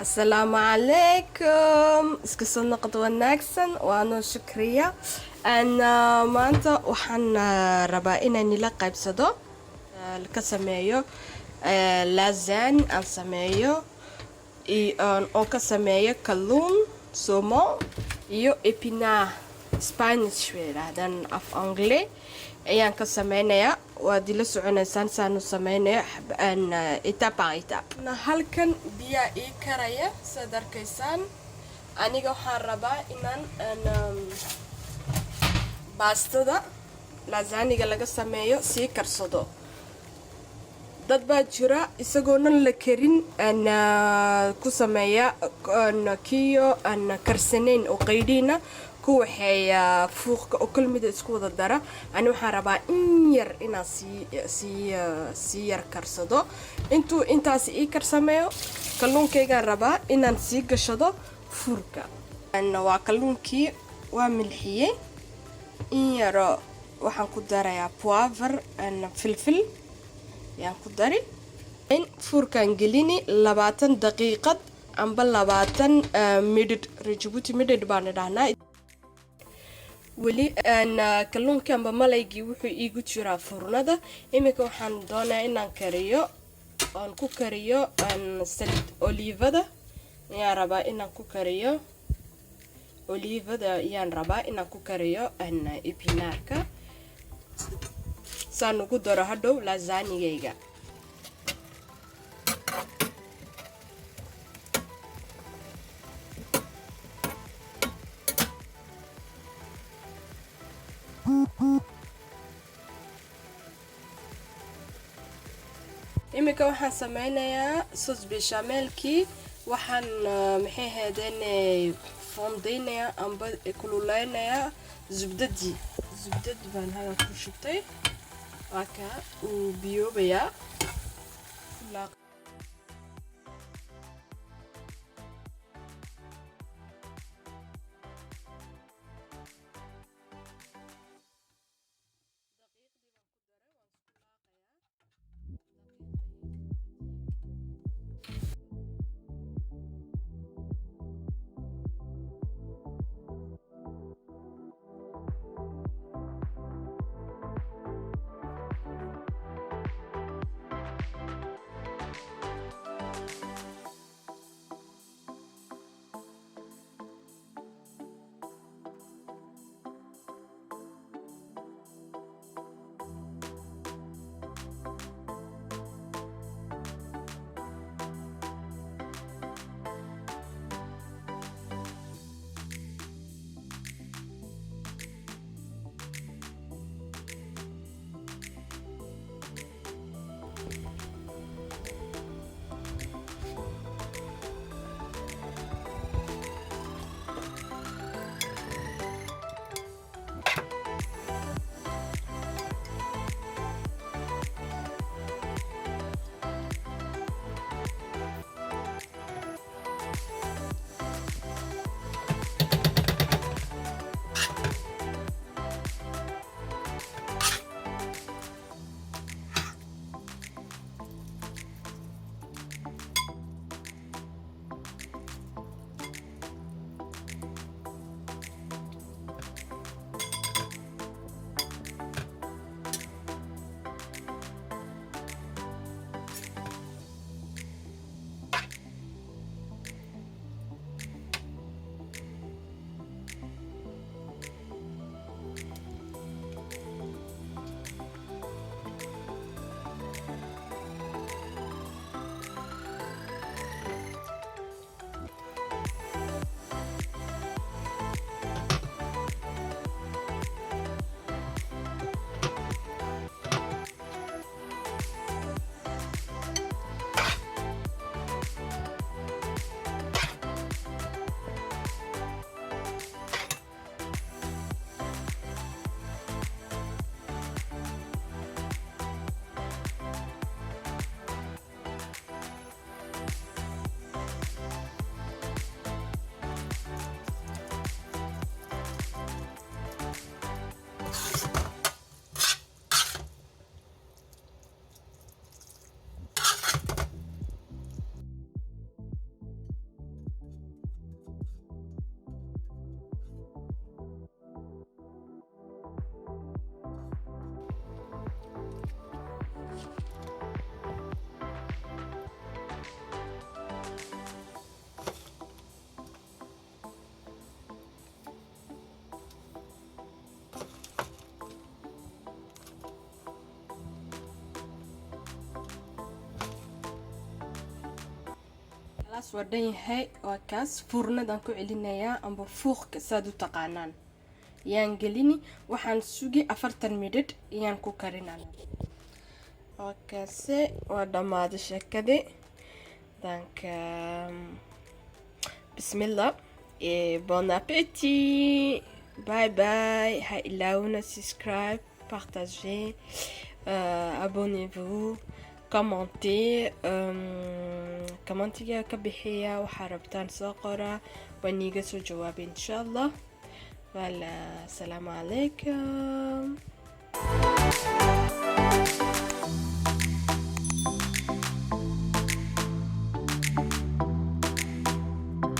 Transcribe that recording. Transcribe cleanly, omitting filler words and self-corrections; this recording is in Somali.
السلام عليكم اسku soo noqod wanaagsan waanu shukriya maanta waxaan rabaa inaan ila qaybsado ka sameeyo lasagne aan sameeyo oo ka sameeyo kalluun saumon iyo épinards isbaanish weeraadan af anglais ayaan ka sameynayaa waa dila soconaysaan saanu sameynayo étape par étape halkan biya ii karaya sida darkaysaan aniga waxaan rabaa inaan baastada lasagne laga sameeyo sii karsado dad baa jira isagoona la karin ku sameeya kiyo karsaneyn oo qaydina ku waxay fuuqka oo kulmida isku wada dara ani waxaan rabaa in yar inaan si yar karsado intaas ii karsameeyo kalluunkaygaan rabaa inaan sii gashado furka waa kalluunkii waa milxiyey in yaro waxaan ku darayaa poivre filfil yaan ku dari furkaan gelini 20 daqiiqad amba 20 minute Djibouti minute baan dhahnaa weli kalluunka amba malaygii wuxuu iigu jiraa furnada imika waxaan doonaa inaan kariyo aan ku kariyo salid olivada yaan rabaa inaan ku kariyo olivada yaan rabaa inaan ku kariyo épinardka saan ugu daro hadhow lasagnegayga imika waxaan sameynayaa sos bechamelkii waxaan maxay heedeen fondeynayaa amba kululeynayaa zubdad baan halka ku shubtay waaka uu biyoobayaa خلاص ودان yahay waa kaas furnadan ku celinayaa amba fuuqka saad u taqaanaan yaan gelini waxaan sugi 40 minute yaan ku karinaa okaase waa dhamaaday sheekadii danka bismillah et bon appétit bye bye ha ilaawina subscribe partager abonnez-vous commentez commentiga ka bixiya waxa rabtaan soo qora waan iga soo jawaab insha Allah wala salaam alaykum